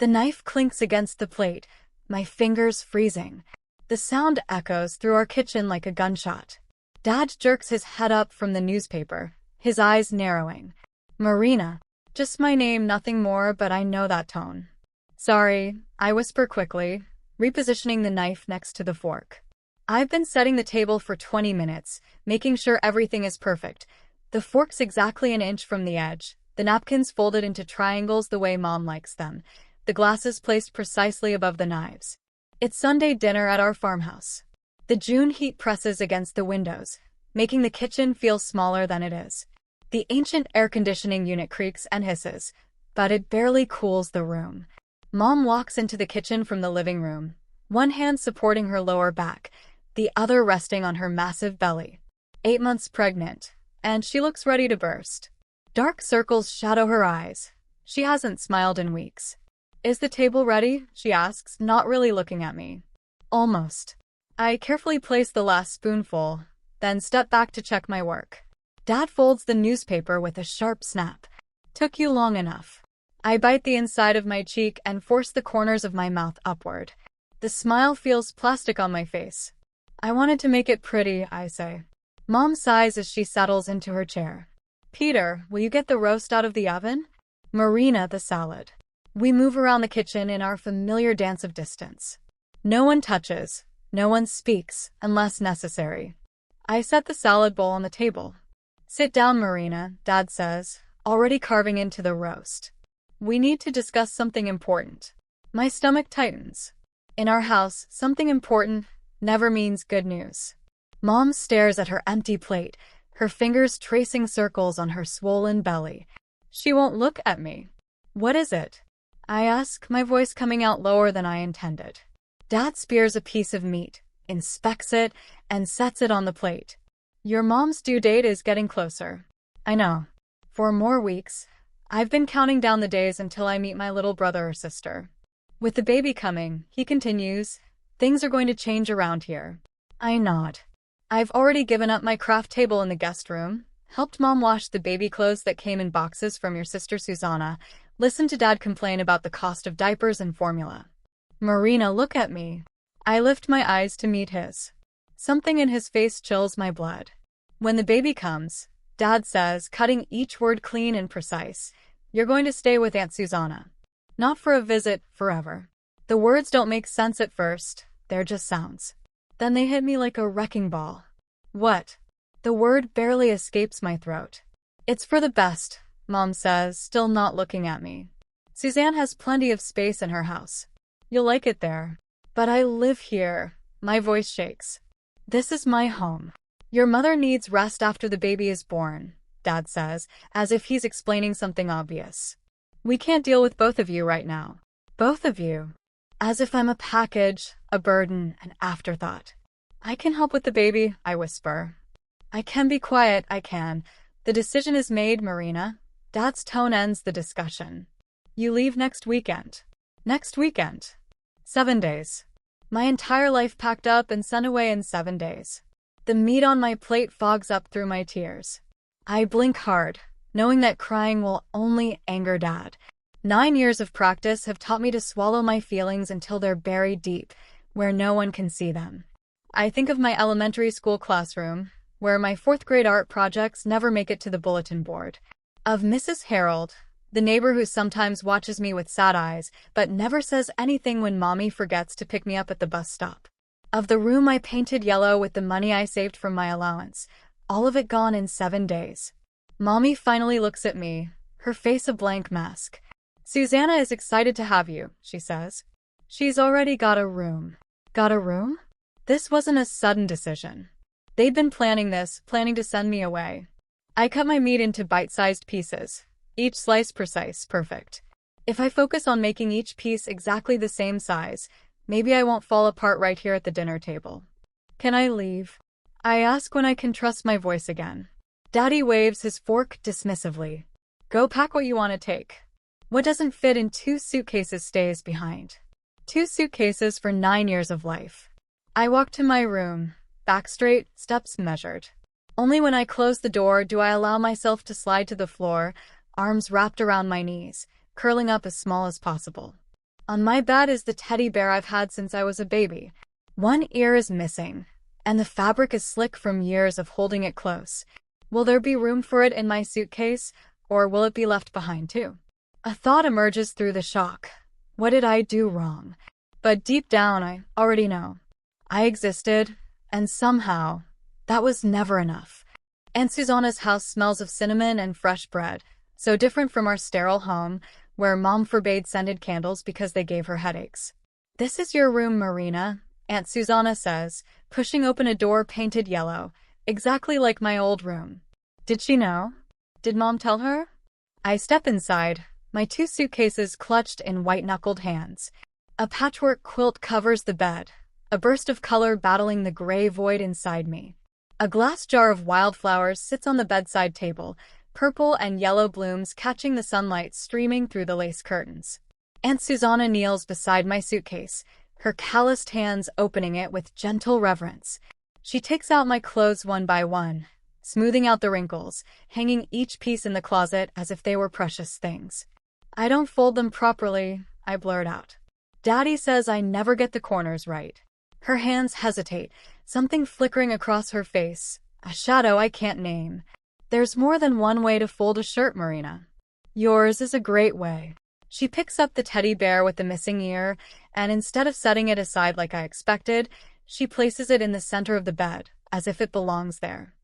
The knife clinks against the plate, my fingers freezing. The sound echoes through our kitchen like a gunshot. Dad jerks his head up from the newspaper, his eyes narrowing. Marina. Just my name, nothing more, but I know that tone. Sorry, I whisper quickly, repositioning the knife next to the fork. I've been setting the table for 20 minutes, making sure everything is perfect. The fork's exactly an inch from the edge, the napkins folded into triangles the way Mom likes them, the glasses placed precisely above the knives. It's Sunday dinner at our farmhouse. The June heat presses against the windows, making the kitchen feel smaller than it is. The ancient air conditioning unit creaks and hisses, but it barely cools the room. Mom walks into the kitchen from the living room, one hand supporting her lower back, the other resting on her massive belly. 8 months pregnant, and she looks ready to burst. Dark circles shadow her eyes. She hasn't smiled in weeks. Is the table ready? She asks, not really looking at me. Almost. I carefully place the last spoonful, then step back to check my work. Dad folds the newspaper with a sharp snap. Took you long enough. I bite the inside of my cheek and force the corners of my mouth upward. The smile feels plastic on my face. I wanted to make it pretty, I say. Mom sighs as she settles into her chair. Peter, will you get the roast out of the oven? Marina, the salad. We move around the kitchen in our familiar dance of distance. No one touches, no one speaks, unless necessary. I set the salad bowl on the table. Sit down, Marina, Dad says, already carving into the roast. We need to discuss something important. My stomach tightens. In our house, something important never means good news. Mom stares at her empty plate, her fingers tracing circles on her swollen belly. She won't look at me. What is it? I ask, my voice coming out lower than I intended. Dad spears a piece of meat, inspects it, and sets it on the plate. Your mom's due date is getting closer. I know. For more weeks, I've been counting down the days until I meet my little brother or sister. With the baby coming, he continues, things are going to change around here. I nod. I've already given up my craft table in the guest room, helped Mom wash the baby clothes that came in boxes from your sister Susanna, listened to Dad complain about the cost of diapers and formula. Marina, look at me. I lift my eyes to meet his. Something in his face chills my blood. When the baby comes, Dad says, cutting each word clean and precise, you're going to stay with Aunt Susanna. Not for a visit, forever. The words don't make sense at first, they're just sounds. Then they hit me like a wrecking ball. What? The word barely escapes my throat. It's for the best, Mom says, still not looking at me. Suzanne has plenty of space in her house. You'll like it there. But I live here. My voice shakes. This is my home. Your mother needs rest after the baby is born, Dad says, as if he's explaining something obvious. We can't deal with both of you right now. Both of you. As if I'm a package, a burden, an afterthought. I can help with the baby, I whisper. I can be quiet, I can. The decision is made, Marina. Dad's tone ends the discussion. You leave next weekend. Next weekend. 7 days. My entire life packed up and sent away in 7 days. The meat on my plate fogs up through my tears. I blink hard, knowing that crying will only anger Dad. 9 years of practice have taught me to swallow my feelings until they're buried deep, where no one can see them. I think of my elementary school classroom, where my 4th grade art projects never make it to the bulletin board. Of Mrs. Harold, the neighbor who sometimes watches me with sad eyes, but never says anything when Mommy forgets to pick me up at the bus stop. Of the room I painted yellow with the money I saved from my allowance, all of it gone in 7 days. Mommy finally looks at me, her face a blank mask. Susanna is excited to have you, she says. She's already got a room. Got a room? This wasn't a sudden decision. They'd been planning this, planning to send me away. I cut my meat into bite-sized pieces, each slice precise, perfect. If I focus on making each piece exactly the same size, maybe I won't fall apart right here at the dinner table. Can I leave? I ask when I can trust my voice again. Daddy waves his fork dismissively. Go pack what you want to take. What doesn't fit in 2 suitcases stays behind. 2 suitcases for 9 years of life. I walk to my room, back straight, steps measured. Only when I close the door do I allow myself to slide to the floor, arms wrapped around my knees, curling up as small as possible. On my bed is the teddy bear I've had since I was a baby. One ear is missing, and the fabric is slick from years of holding it close. Will there be room for it in my suitcase, or will it be left behind too? A thought emerges through the shock. What did I do wrong? But deep down, I already know. I existed, and somehow, that was never enough. Aunt Susanna's house smells of cinnamon and fresh bread, so different from our sterile home, where Mom forbade scented candles because they gave her headaches. "This is your room, Marina," Aunt Susanna says, pushing open a door painted yellow, exactly like my old room. Did she know? Did Mom tell her? I step inside, my 2 suitcases clutched in white-knuckled hands. A patchwork quilt covers the bed, a burst of color battling the gray void inside me. A glass jar of wildflowers sits on the bedside table, purple and yellow blooms catching the sunlight streaming through the lace curtains. Aunt Susanna kneels beside my suitcase, her calloused hands opening it with gentle reverence. She takes out my clothes one by one, smoothing out the wrinkles, hanging each piece in the closet as if they were precious things. "I don't fold them properly," I blurt out. "Daddy says I never get the corners right." Her hands hesitate, something flickering across her face, a shadow I can't name. "There's more than one way to fold a shirt, Marina. Yours is a great way." She picks up the teddy bear with the missing ear, and instead of setting it aside like I expected, she places it in the center of the bed, as if it belongs there.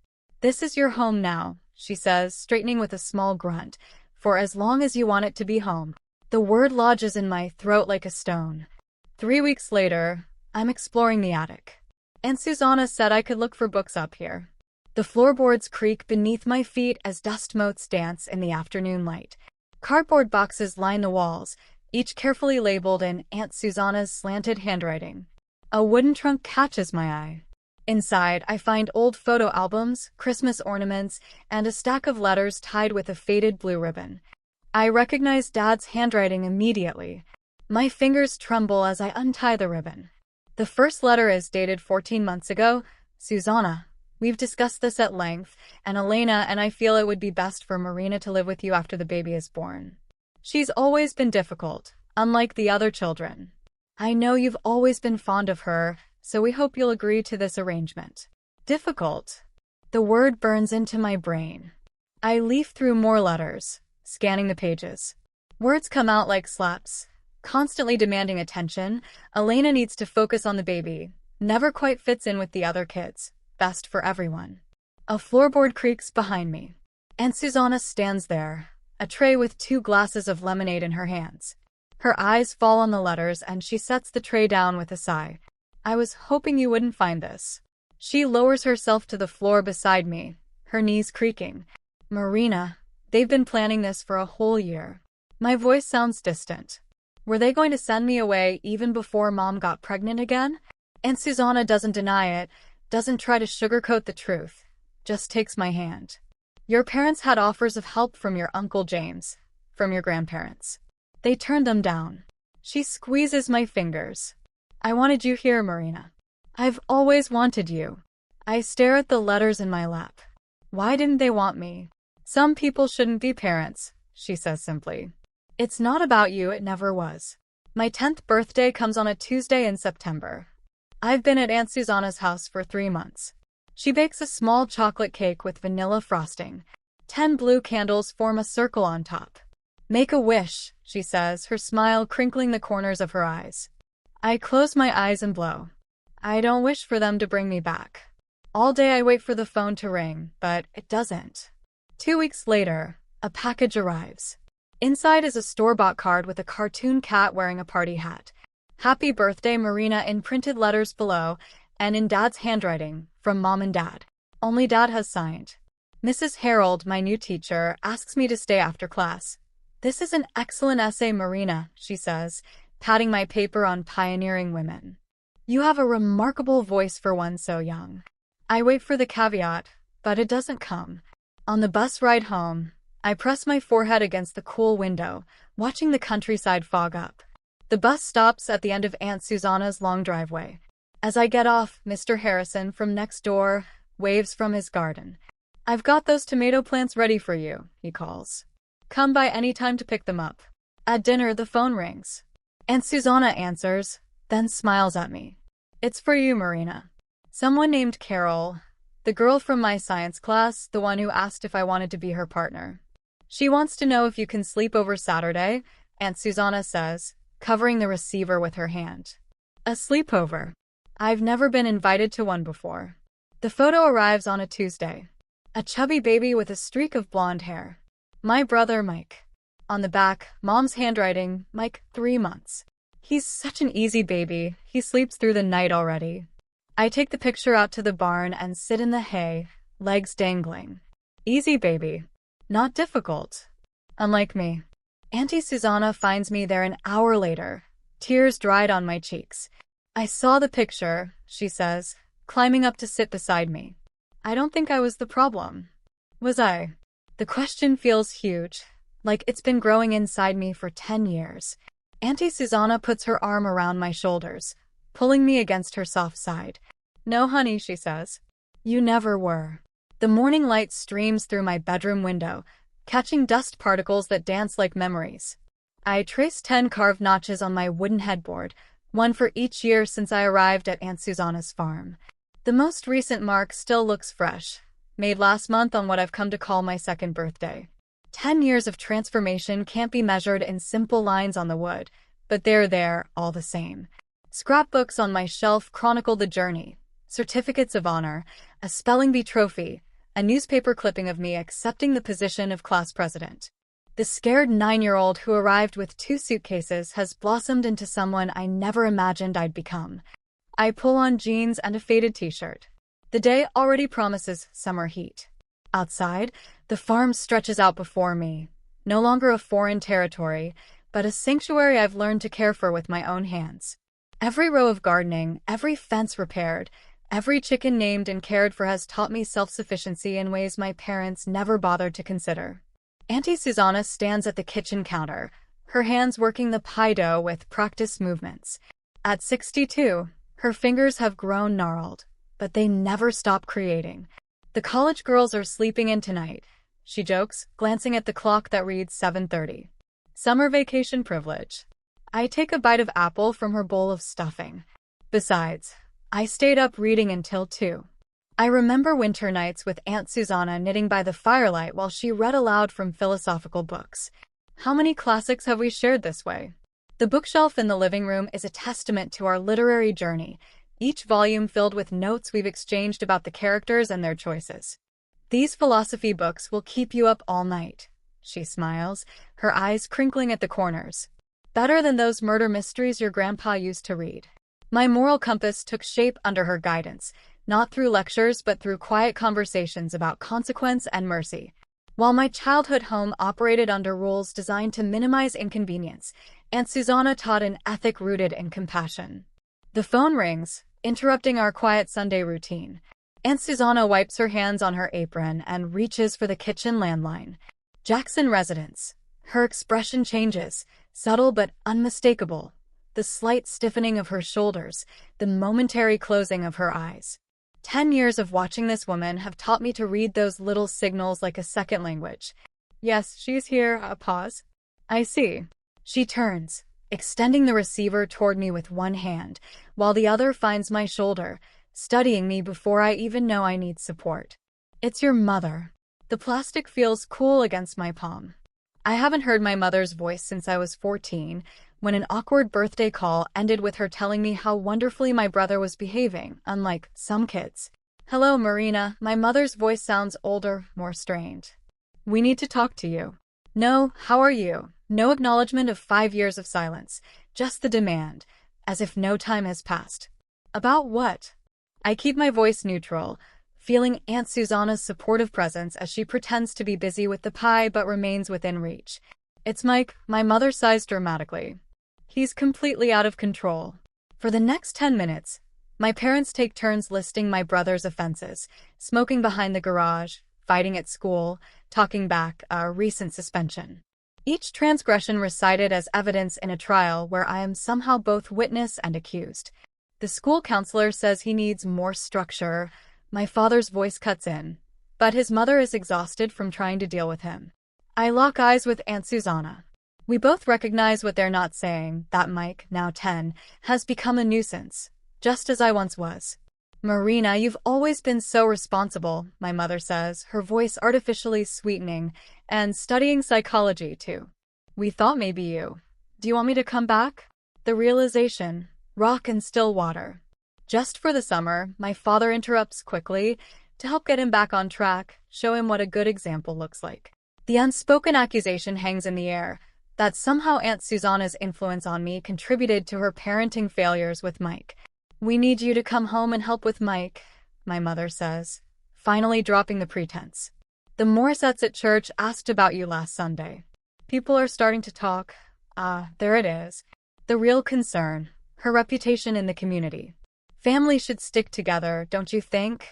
"This is your home now," she says, straightening with a small grunt, "for as long as you want it to be home." The word lodges in my throat like a stone. 3 weeks later, I'm exploring the attic. Aunt Susanna said I could look for books up here. The floorboards creak beneath my feet as dust motes dance in the afternoon light. Cardboard boxes line the walls, each carefully labeled in Aunt Susanna's slanted handwriting. A wooden trunk catches my eye. Inside, I find old photo albums, Christmas ornaments, and a stack of letters tied with a faded blue ribbon. I recognize Dad's handwriting immediately. My fingers tremble as I untie the ribbon. The first letter is dated 14 months ago. "Susanna, we've discussed this at length, and Elena and I feel it would be best for Marina to live with you after the baby is born. She's always been difficult, unlike the other children. I know you've always been fond of her, so we hope you'll agree to this arrangement." Difficult. The word burns into my brain. I leaf through more letters, scanning the pages. Words come out like slaps, constantly demanding attention. Elena needs to focus on the baby, never quite fits in with the other kids, best for everyone. A floorboard creaks behind me. Aunt Susanna stands there, a tray with 2 glasses of lemonade in her hands. Her eyes fall on the letters and she sets the tray down with a sigh. "I was hoping you wouldn't find this." She lowers herself to the floor beside me, her knees creaking. "Marina, they've been planning this for a whole year." My voice sounds distant. Were they going to send me away even before Mom got pregnant again? Aunt Susanna doesn't deny it, doesn't try to sugarcoat the truth, just takes my hand. "Your parents had offers of help from your Uncle James, from your grandparents. They turned them down." She squeezes my fingers. "I wanted you here, Marina. I've always wanted you." I stare at the letters in my lap. "Why didn't they want me?" "Some people shouldn't be parents," she says simply. "It's not about you, it never was." My 10th birthday comes on a Tuesday in September. I've been at Aunt Susanna's house for 3 months. She bakes a small chocolate cake with vanilla frosting. 10 blue candles form a circle on top. "Make a wish," she says, her smile crinkling the corners of her eyes. I close my eyes and blow. I don't wish for them to bring me back. All day I wait for the phone to ring, but it doesn't. 2 weeks later, a package arrives. Inside is a store-bought card with a cartoon cat wearing a party hat. "Happy birthday, Marina," in printed letters below, and in Dad's handwriting, from Mom and Dad. Only Dad has signed. "Mrs. Harold, my new teacher, asks me to stay after class. This is an excellent essay, Marina," she says, patting my paper on pioneering women. "You have a remarkable voice for one so young." I wait for the caveat, but it doesn't come. On the bus ride home, I press my forehead against the cool window, watching the countryside fog up. The bus stops at the end of Aunt Susanna's long driveway. As I get off, Mr. Harrison from next door waves from his garden. "I've got those tomato plants ready for you," he calls. "Come by any time to pick them up." At dinner, the phone rings. Aunt Susanna answers, then smiles at me. It's for you, Marina. Someone named Carol, the girl from my science class, the one who asked if I wanted to be her partner. She wants to know if you can sleep over Saturday, Aunt Susanna says, covering the receiver with her hand. A sleepover. I've never been invited to one before. The photo arrives on a Tuesday. A chubby baby with a streak of blonde hair. My brother, Mike. On the back, Mom's handwriting, Mike, 3 months. He's such an easy baby, he sleeps through the night already. I take the picture out to the barn and sit in the hay, legs dangling. Easy baby. Not difficult. Unlike me. Auntie Susanna finds me there an hour later, tears dried on my cheeks. I saw the picture, she says, climbing up to sit beside me. I don't think I was the problem. Was I? The question feels huge, like it's been growing inside me for 10 years. Auntie Susanna puts her arm around my shoulders, pulling me against her soft side. No, honey, she says. You never were. The morning light streams through my bedroom window, catching dust particles that dance like memories. I trace 10 carved notches on my wooden headboard, one for each year since I arrived at Aunt Susanna's farm. The most recent mark still looks fresh, made last month on what I've come to call my second birthday. 10 years of transformation can't be measured in simple lines on the wood, but they're there all the same. Scrapbooks on my shelf chronicle the journey, certificates of honor, a spelling bee trophy, a newspaper clipping of me accepting the position of class president. The scared 9-year-old who arrived with 2 suitcases has blossomed into someone I never imagined I'd become. I pull on jeans and a faded t-shirt. The day already promises summer heat. Outside, the farm stretches out before me, no longer a foreign territory, but a sanctuary I've learned to care for with my own hands. Every row of gardening, every fence repaired, every chicken named and cared for has taught me self-sufficiency in ways my parents never bothered to consider. Auntie Susanna stands at the kitchen counter, her hands working the pie dough with practiced movements. At 62, her fingers have grown gnarled, but they never stop creating. The college girls are sleeping in tonight, she jokes, glancing at the clock that reads 7:30. Summer vacation privilege. I take a bite of apple from her bowl of stuffing. Besides, I stayed up reading until 2. I remember winter nights with Aunt Susanna knitting by the firelight while she read aloud from philosophical books. How many classics have we shared this way? The bookshelf in the living room is a testament to our literary journey, each volume filled with notes we've exchanged about the characters and their choices. These philosophy books will keep you up all night, she smiles, her eyes crinkling at the corners. Better than those murder mysteries your grandpa used to read. My moral compass took shape under her guidance, not through lectures but through quiet conversations about consequence and mercy. While my childhood home operated under rules designed to minimize inconvenience, Aunt Susanna taught an ethic rooted in compassion. The phone rings, interrupting our quiet Sunday routine. Aunt Susanna wipes her hands on her apron and reaches for the kitchen landline. Jackson residence. Her expression changes, subtle but unmistakable. The slight stiffening of her shoulders, the momentary closing of her eyes. 10 years of watching this woman have taught me to read those little signals like a second language. Yes, she's here. A pause. I see. She turns, extending the receiver toward me with one hand, while the other finds my shoulder, studying me before I even know I need support. It's your mother. The plastic feels cool against my palm. I haven't heard my mother's voice since I was 14, when an awkward birthday call ended with her telling me how wonderfully my brother was behaving, unlike some kids. Hello, Marina. My mother's voice sounds older, more strained. We need to talk to you. No, how are you? No acknowledgement of 5 years of silence, just the demand, as if no time has passed. About what? I keep my voice neutral, feeling Aunt Susanna's supportive presence as she pretends to be busy with the pie but remains within reach. It's Mike, my mother sighs dramatically. He's completely out of control. For the next 10 minutes, my parents take turns listing my brother's offenses, smoking behind the garage, fighting at school, talking back a recent suspension. Each transgression recited as evidence in a trial where I am somehow both witness and accused. The school counselor says he needs more structure. My father's voice cuts in, but his mother is exhausted from trying to deal with him. I lock eyes with Aunt Susanna. We both recognize what they're not saying, that Mike, now 10, has become a nuisance, just as I once was. Marina, you've always been so responsible, my mother says, her voice artificially sweetening, and studying psychology, too. We thought maybe you. Do you want me to come back? The realization, rock and still water. Just for the summer, my father interrupts quickly to help get him back on track, show him what a good example looks like. The unspoken accusation hangs in the air that somehow Aunt Susanna's influence on me contributed to her parenting failures with Mike. We need you to come home and help with Mike, my mother says, finally dropping the pretense. The Morissettes at church asked about you last Sunday. People are starting to talk. There it is. The real concern, her reputation in the community. Family should stick together, don't you think?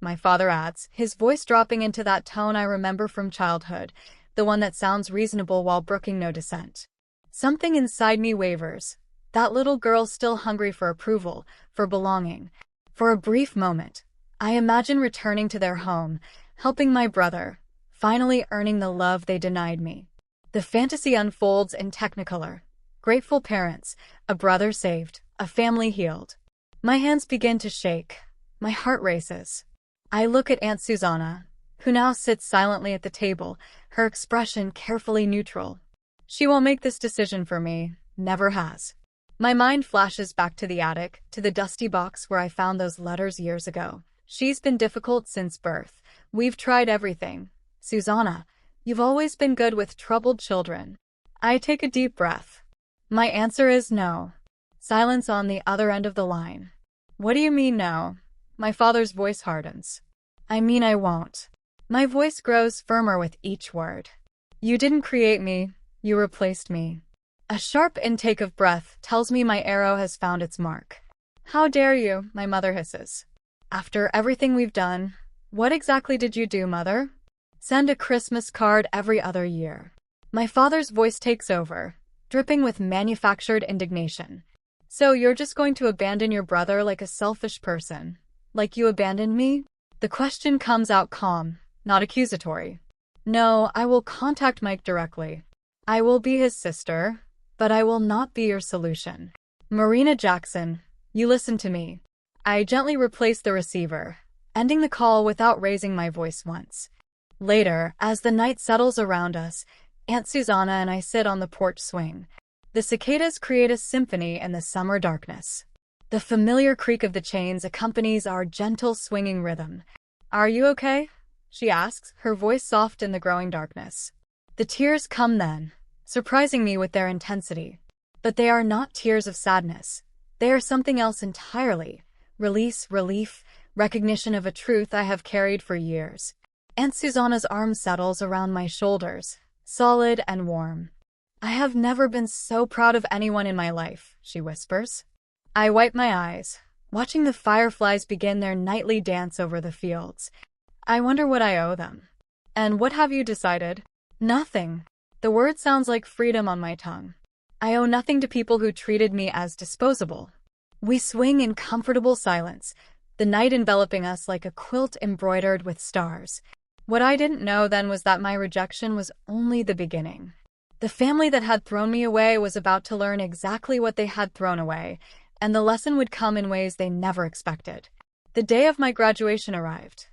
My father adds, his voice dropping into that tone I remember from childhood, the one that sounds reasonable while brooking no dissent. Something inside me wavers. That little girl still hungry for approval, for belonging. For a brief moment, I imagine returning to their home, helping my brother, finally earning the love they denied me. The fantasy unfolds in Technicolor. Grateful parents, a brother saved, a family healed. My hands begin to shake. My heart races. I look at Aunt Susanna, who now sits silently at the table, her expression carefully neutral. She won't make this decision for me, never has. My mind flashes back to the attic, to the dusty box where I found those letters years ago. She's been difficult since birth. We've tried everything. Susanna, you've always been good with troubled children. I take a deep breath. My answer is no. Silence on the other end of the line. What do you mean no? My father's voice hardens. I mean I won't. My voice grows firmer with each word. You didn't create me, you replaced me. A sharp intake of breath tells me my arrow has found its mark. How dare you, my mother hisses. After everything we've done, what exactly did you do, mother? Send a Christmas card every other year. My father's voice takes over, dripping with manufactured indignation. So you're just going to abandon your brother like a selfish person? Like you abandoned me? The question comes out calm, not accusatory. No, I will contact Mike directly. I will be his sister, but I will not be your solution. Marina Jackson, you listen to me. I gently replace the receiver, ending the call without raising my voice once. Later, as the night settles around us, Aunt Susanna and I sit on the porch swing. The cicadas create a symphony in the summer darkness. The familiar creak of the chains accompanies our gentle swinging rhythm. Are you okay? She asks, her voice soft in the growing darkness. The tears come then, surprising me with their intensity. But they are not tears of sadness. They are something else entirely. Release, relief, recognition of a truth I have carried for years. Aunt Susanna's arm settles around my shoulders, solid and warm. I have never been so proud of anyone in my life, she whispers. I wipe my eyes, watching the fireflies begin their nightly dance over the fields. I wonder what I owe them. And what have you decided? Nothing. The word sounds like freedom on my tongue. I owe nothing to people who treated me as disposable. We swing in comfortable silence, the night enveloping us like a quilt embroidered with stars. What I didn't know then was that my rejection was only the beginning. The family that had thrown me away was about to learn exactly what they had thrown away, and the lesson would come in ways they never expected. The day of my graduation arrived.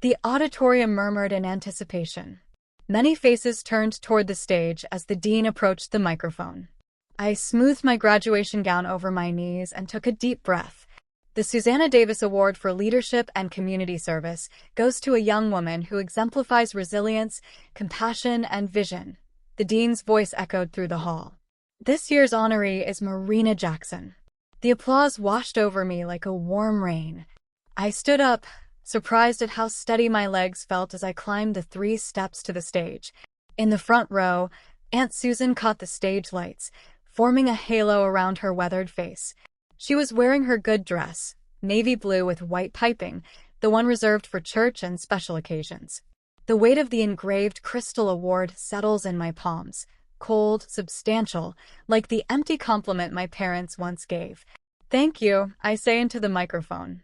The auditorium murmured in anticipation. Many faces turned toward the stage as the dean approached the microphone. I smoothed my graduation gown over my knees and took a deep breath. The Susanna Davis Award for Leadership and Community Service goes to a young woman who exemplifies resilience, compassion, and vision. The dean's voice echoed through the hall. This year's honoree is Marina Jackson. The applause washed over me like a warm rain. I stood up, surprised at how steady my legs felt as I climbed the 3 steps to the stage. In the front row, Aunt Susan caught the stage lights, forming a halo around her weathered face. She was wearing her good dress, navy blue with white piping, the one reserved for church and special occasions. The weight of the engraved crystal award settles in my palms, cold, substantial, like the empty compliment my parents once gave. Thank you, I say into the microphone.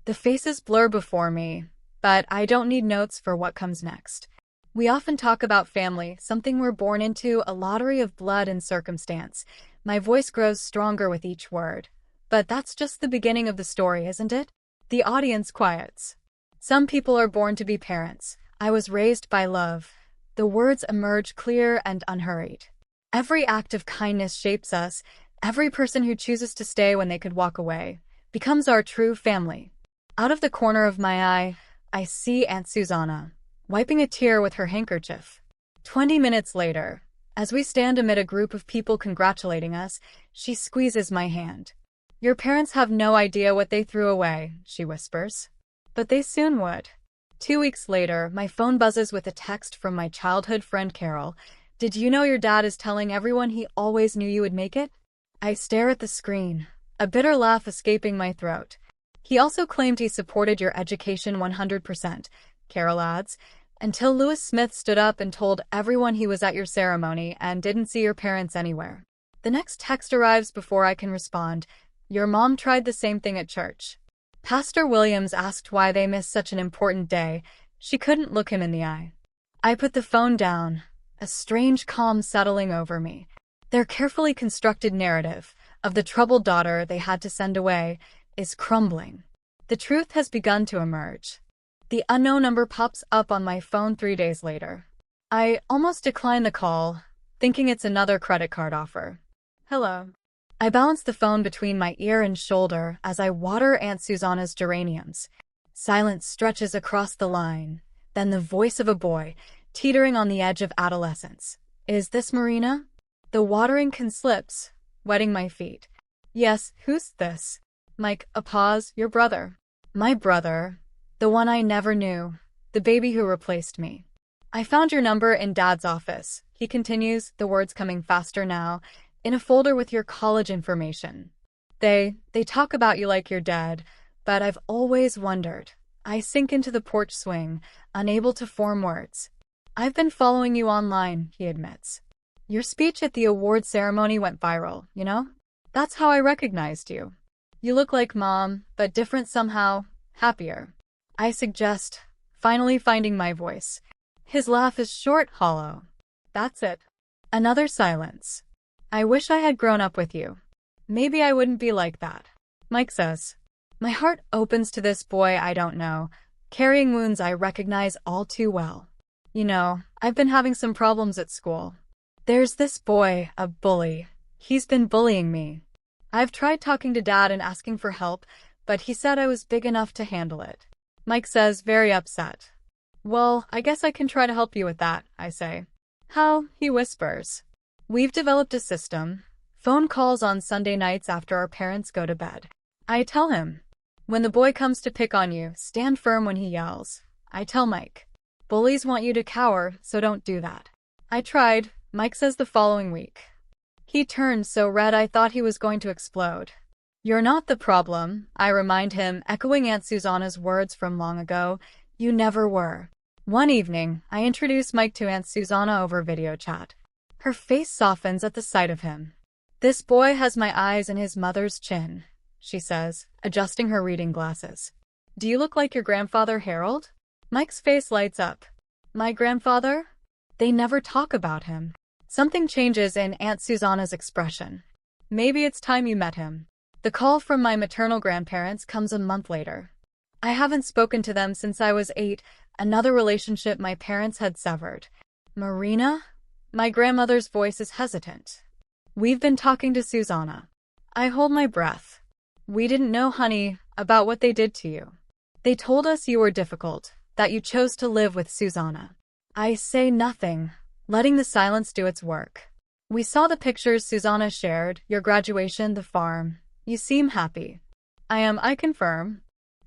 The faces blur before me, but I don't need notes for what comes next. We often talk about family, something we're born into, a lottery of blood and circumstance. My voice grows stronger with each word. But that's just the beginning of the story, isn't it? The audience quiets. Some people are born to be parents. I was raised by love. The words emerge clear and unhurried. Every act of kindness shapes us. Every person who chooses to stay when they could walk away becomes our true family. Out of the corner of my eye, I see Aunt Susanna, wiping a tear with her handkerchief. 20 minutes later, as we stand amid a group of people congratulating us, she squeezes my hand. "Your parents have no idea what they threw away," she whispers. But they soon would. 2 weeks later, my phone buzzes with a text from my childhood friend Carol. "Did you know your dad is telling everyone he always knew you would make it?" I stare at the screen, a bitter laugh escaping my throat. "He also claimed he supported your education 100%, Carol adds, "until Lewis Smith stood up and told everyone he was at your ceremony and didn't see your parents anywhere." The next text arrives before I can respond. "Your mom tried the same thing at church." Pastor Williams asked why they missed such an important day. She couldn't look him in the eye. I put the phone down, a strange calm settling over me. Their carefully constructed narrative of the troubled daughter they had to send away is crumbling. The truth has begun to emerge. The unknown number pops up on my phone 3 days later. I almost decline the call, thinking it's another credit card offer. "Hello." I balance the phone between my ear and shoulder as I water Aunt Susanna's geraniums. Silence stretches across the line, then the voice of a boy, teetering on the edge of adolescence. "Is this Marina?" The watering can slips, wetting my feet. "Yes, who's this?" "Mike." A pause. "Your brother." "My brother. The one I never knew. The baby who replaced me." "I found your number in Dad's office," he continues, the words coming faster now, "in a folder with your college information. They talk about you like you're dead, but I've always wondered." I sink into the porch swing, unable to form words. "I've been following you online," he admits. "Your speech at the award ceremony went viral, you know? That's how I recognized you. You look like Mom, but different somehow, happier." I suggest, finally finding my voice. His laugh is short, hollow. "That's it." Another silence. "I wish I had grown up with you. Maybe I wouldn't be like that," Mike says. My heart opens to this boy I don't know, carrying wounds I recognize all too well. "You know, I've been having some problems at school. There's this boy, a bully. He's been bullying me. I've tried talking to Dad and asking for help, but he said I was big enough to handle it." Mike says, very upset. "Well, I guess I can try to help you with that," I say. "How?" he whispers. "We've developed a system. Phone calls on Sunday nights after our parents go to bed." I tell him. "When the boy comes to pick on you, stand firm when he yells." I tell Mike. "Bullies want you to cower, so don't do that." "I tried," Mike says the following week. He turned so red I thought he was going to explode. "You're not the problem," I remind him, echoing Aunt Susanna's words from long ago. "You never were." One evening, I introduce Mike to Aunt Susanna over video chat. Her face softens at the sight of him. "This boy has my eyes and his mother's chin," she says, adjusting her reading glasses. "Do you look like your grandfather, Harold?" Mike's face lights up. "My grandfather?" They never talk about him. Something changes in Aunt Susanna's expression. "Maybe it's time you met him." The call from my maternal grandparents comes a month later. I haven't spoken to them since I was 8, another relationship my parents had severed. "Marina?" My grandmother's voice is hesitant. "We've been talking to Susanna." I hold my breath. "We didn't know, honey, about what they did to you. They told us you were difficult, that you chose to live with Susanna." I say nothing, letting the silence do its work. "We saw the pictures Susanna shared, your graduation, the farm. You seem happy." I confirm.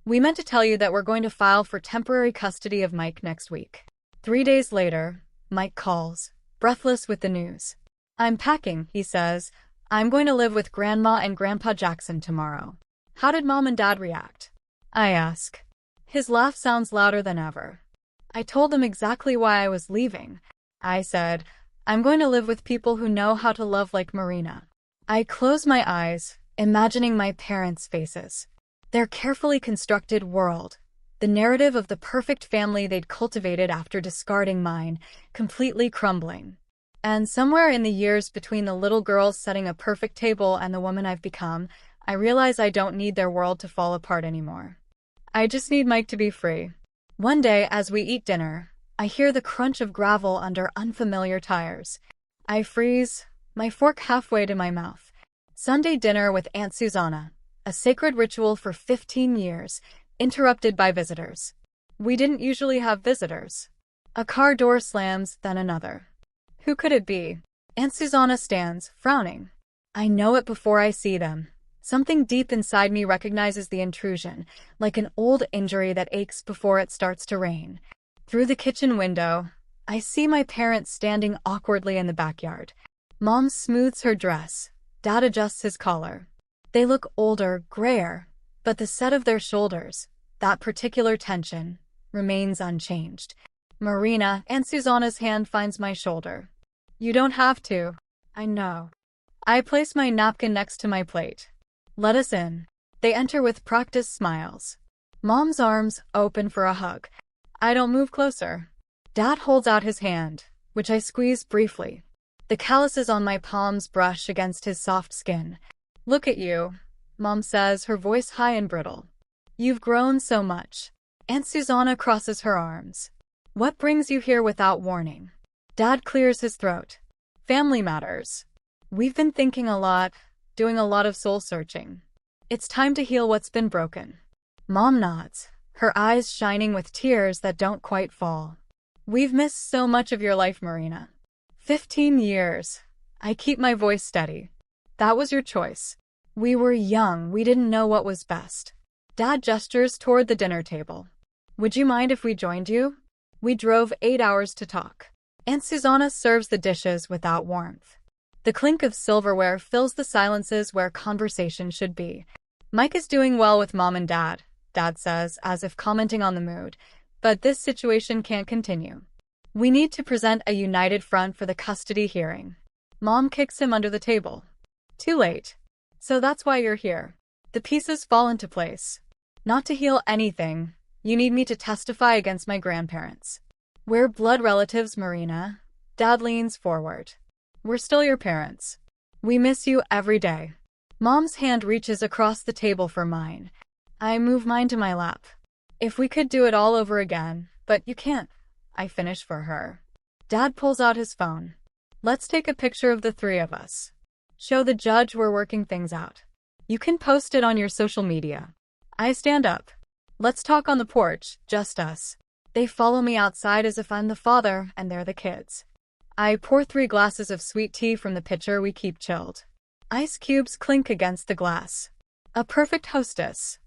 "We meant to tell you that we're going to file for temporary custody of Mike next week." 3 days later, Mike calls, breathless with the news. "I'm packing," he says. "I'm going to live with Grandma and Grandpa Jackson tomorrow." "How did Mom and Dad react?" I ask. His laugh sounds louder than ever. "I told them exactly why I was leaving. I said, I'm going to live with people who know how to love like Marina." I close my eyes, imagining my parents' faces. Their carefully constructed world, The narrative of the perfect family they'd cultivated after discarding mine, completely crumbling. And somewhere in the years between the little girls setting a perfect table and the woman I've become, I realize I don't need their world to fall apart anymore. I just need Mike to be free. One day, as we eat dinner, I hear the crunch of gravel under unfamiliar tires. I freeze, my fork halfway to my mouth. Sunday dinner with Aunt Susanna, a sacred ritual for 15 years, interrupted by visitors. We didn't usually have visitors. A car door slams, then another. Who could it be? Aunt Susanna stands, frowning. I know it before I see them. Something deep inside me recognizes the intrusion, like an old injury that aches before it starts to rain. Through the kitchen window, I see my parents standing awkwardly in the backyard. Mom smooths her dress. Dad adjusts his collar. They look older, grayer, but the set of their shoulders, that particular tension, remains unchanged. Marina, Aunt Susanna's hand finds my shoulder. You don't have to. I know. I place my napkin next to my plate. Let us in. They enter with practiced smiles. Mom's arms open for a hug. I don't move closer. Dad holds out his hand, which I squeeze briefly. The calluses on my palms brush against his soft skin. Look at you, Mom says, her voice high and brittle. You've grown so much. Aunt Susanna crosses her arms. What brings you here without warning? Dad clears his throat. Family matters. We've been thinking a lot, doing a lot of soul searching. It's time to heal what's been broken. Mom nods, her eyes shining with tears that don't quite fall. We've missed so much of your life, Marina. 15 years. I keep my voice steady. That was your choice. We were young, we didn't know what was best. Dad gestures toward the dinner table. Would you mind if we joined you? We drove 8 hours to talk. Aunt Susanna serves the dishes without warmth. The clink of silverware fills the silences where conversation should be. Mike is doing well with Mom and Dad, Dad says, as if commenting on the mood. But this situation can't continue. We need to present a united front for the custody hearing. Mom kicks him under the table. Too late. So that's why you're here. The pieces fall into place. Not to heal anything, you need me to testify against my grandparents. We're blood relatives, Marina. Dad leans forward. We're still your parents. We miss you every day. Mom's hand reaches across the table for mine. I move mine to my lap. If we could do it all over again, but you can't. I finish for her. Dad pulls out his phone. Let's take a picture of the three of us. Show the judge we're working things out. You can post it on your social media. I stand up. Let's talk on the porch, just us. They follow me outside as if I'm the father and they're the kids. I pour 3 glasses of sweet tea from the pitcher we keep chilled. Ice cubes clink against the glass. A perfect hostess.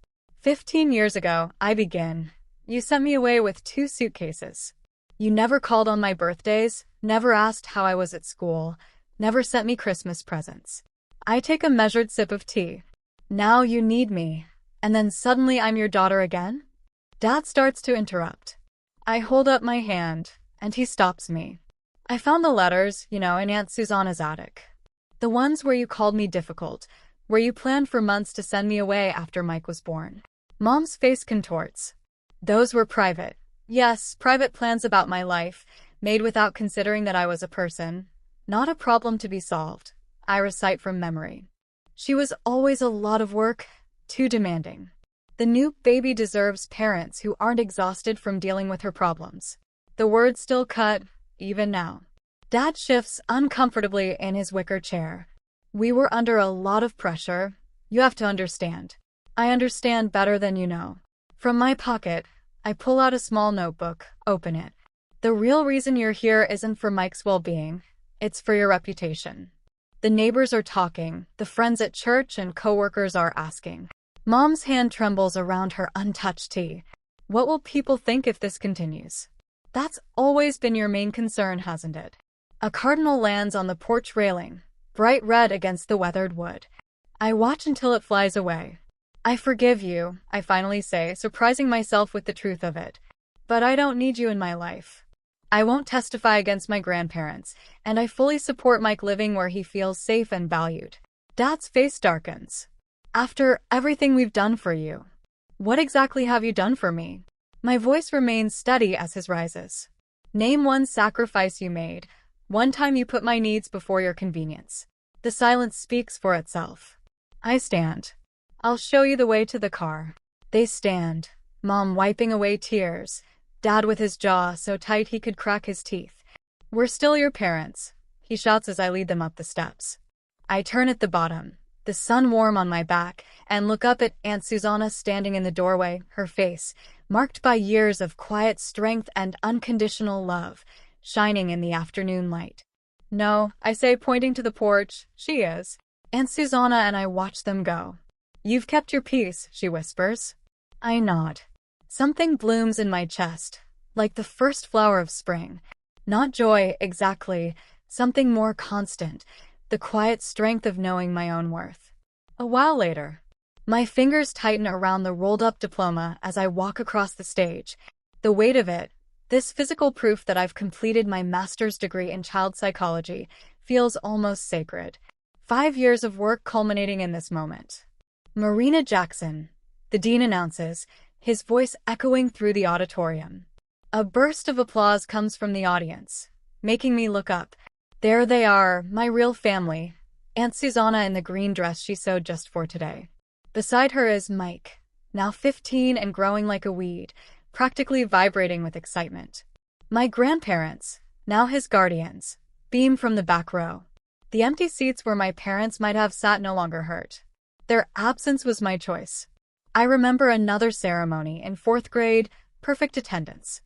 15 years ago, I begin. You sent me away with 2 suitcases. You never called on my birthdays, never asked how I was at school, never sent me Christmas presents. I take a measured sip of tea. Now you need me. And then suddenly I'm your daughter again? Dad starts to interrupt. I hold up my hand, and he stops me. I found the letters, in Aunt Susanna's attic. The ones where you called me difficult, where you planned for months to send me away after Mike was born. Mom's face contorts. Those were private. Yes, private plans about my life, made without considering that I was a person. Not a problem to be solved. I recite from memory. She was always a lot of work, too demanding. The new baby deserves parents who aren't exhausted from dealing with her problems. The words still cut, even now. Dad shifts uncomfortably in his wicker chair. We were under a lot of pressure. You have to understand. I understand better than you know. From my pocket, I pull out a small notebook, open it. The real reason you're here isn't for Mike's well-being. It's for your reputation. The neighbors are talking, the friends at church and coworkers are asking. Mom's hand trembles around her untouched tea. What will people think if this continues? That's always been your main concern, hasn't it? A cardinal lands on the porch railing, bright red against the weathered wood. I watch until it flies away. I forgive you, I finally say, surprising myself with the truth of it. But I don't need you in my life. I won't testify against my grandparents, and I fully support Mike living where he feels safe and valued. Dad's face darkens. After everything we've done for you, what exactly have you done for me? My voice remains steady as his rises. Name one sacrifice you made, one time you put my needs before your convenience. The silence speaks for itself. I stand. I'll show you the way to the car. They stand, Mom wiping away tears, Dad with his jaw so tight he could crack his teeth. We're still your parents, he shouts as I lead them up the steps. I turn at the bottom, the sun warm on my back, and look up at Aunt Susanna standing in the doorway, her face, marked by years of quiet strength and unconditional love, shining in the afternoon light. No, I say, pointing to the porch, she is. Aunt Susanna and I watch them go. You've kept your peace, she whispers. I nod. Something blooms in my chest, like the first flower of spring. Not joy, exactly, something more constant, the quiet strength of knowing my own worth. A while later, my fingers tighten around the rolled-up diploma as I walk across the stage. The weight of it, this physical proof that I've completed my master's degree in child psychology, feels almost sacred. 5 years of work culminating in this moment. Marina Jackson, the dean announces, his voice echoing through the auditorium. A burst of applause comes from the audience, making me look up. There they are, my real family. Aunt Susanna in the green dress she sewed just for today. Beside her is Mike, now 15 and growing like a weed, practically vibrating with excitement. My grandparents, now his guardians, beam from the back row. The empty seats where my parents might have sat no longer hurt. Their absence was my choice. I remember another ceremony in 4th grade, perfect attendance.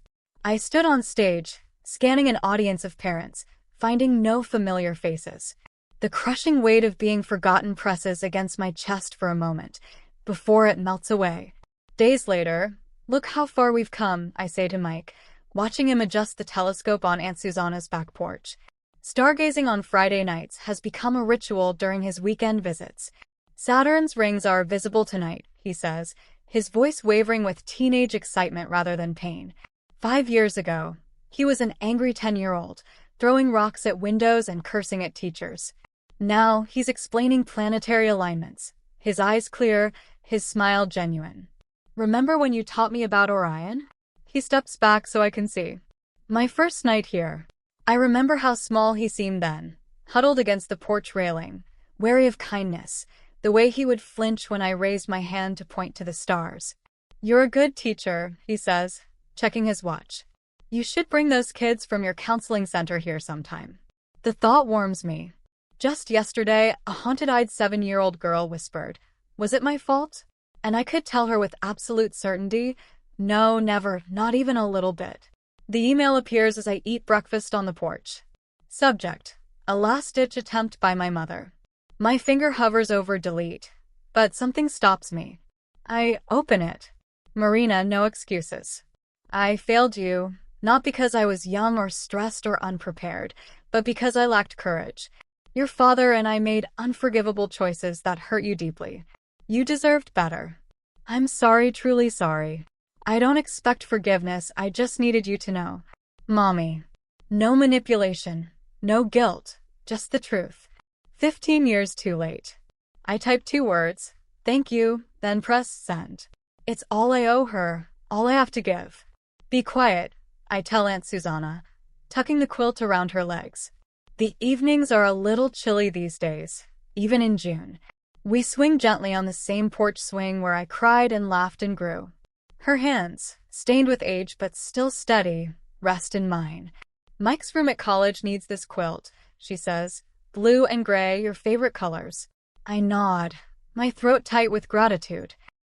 I stood on stage, scanning an audience of parents, finding no familiar faces. The crushing weight of being forgotten presses against my chest for a moment, before it melts away. Days later, look how far we've come, I say to Mike, watching him adjust the telescope on Aunt Susanna's back porch. Stargazing on Friday nights has become a ritual during his weekend visits. Saturn's rings are visible tonight, he says, his voice wavering with teenage excitement rather than pain. 5 years ago, he was an angry 10-year-old, throwing rocks at windows and cursing at teachers. Now, he's explaining planetary alignments, his eyes clear, his smile genuine. Remember when you taught me about Orion? He steps back so I can see. My first night here. I remember how small he seemed then, huddled against the porch railing, wary of kindness, the way he would flinch when I raised my hand to point to the stars. You're a good teacher, he says, checking his watch. You should bring those kids from your counseling center here sometime. The thought warms me. Just yesterday, a haunted-eyed 7-year-old girl whispered, "Was it my fault?" And I could tell her with absolute certainty, no, never, not even a little bit. The email appears as I eat breakfast on the porch. Subject: a last-ditch attempt by my mother. My finger hovers over delete, but something stops me. I open it. Marina, no excuses. I failed you, not because I was young or stressed or unprepared, but because I lacked courage. Your father and I made unforgivable choices that hurt you deeply. You deserved better. I'm sorry, truly sorry. I don't expect forgiveness, I just needed you to know. Mommy. No manipulation, no guilt, just the truth. 15 years too late. I type 2 words, thank you, then press send. It's all I owe her, all I have to give. Be quiet, I tell Aunt Susanna, tucking the quilt around her legs. The evenings are a little chilly these days, even in June. We swing gently on the same porch swing where I cried and laughed and grew. Her hands, stained with age but still steady, rest in mine. Mike's room at college needs this quilt, she says. Blue and gray, your favorite colors. I nod, my throat tight with gratitude.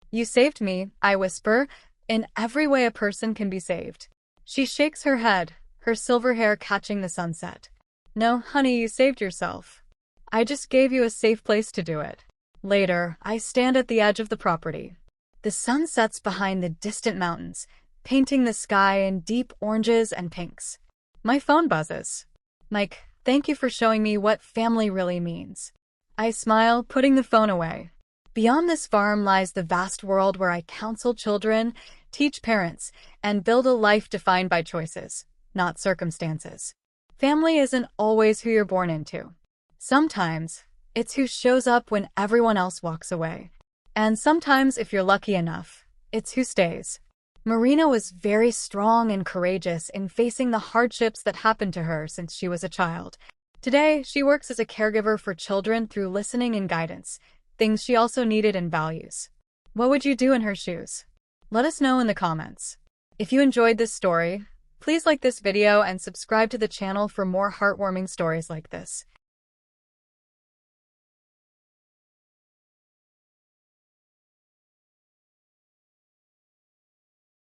You saved me, I whisper, in every way a person can be saved. She shakes her head, her silver hair catching the sunset. No, honey, you saved yourself. I just gave you a safe place to do it. Later, I stand at the edge of the property. The sun sets behind the distant mountains, painting the sky in deep oranges and pinks. My phone buzzes. Mike, thank you for showing me what family really means. I smile, putting the phone away. Beyond this farm lies the vast world where I counsel children, teach parents, and build a life defined by choices, not circumstances. Family isn't always who you're born into. Sometimes, it's who shows up when everyone else walks away. And sometimes, if you're lucky enough, it's who stays. Marina was very strong and courageous in facing the hardships that happened to her since she was a child. Today, she works as a caregiver for children through listening and guidance, things she also needed and values. What would you do in her shoes? Let us know in the comments. If you enjoyed this story, please like this video and subscribe to the channel for more heartwarming stories like this.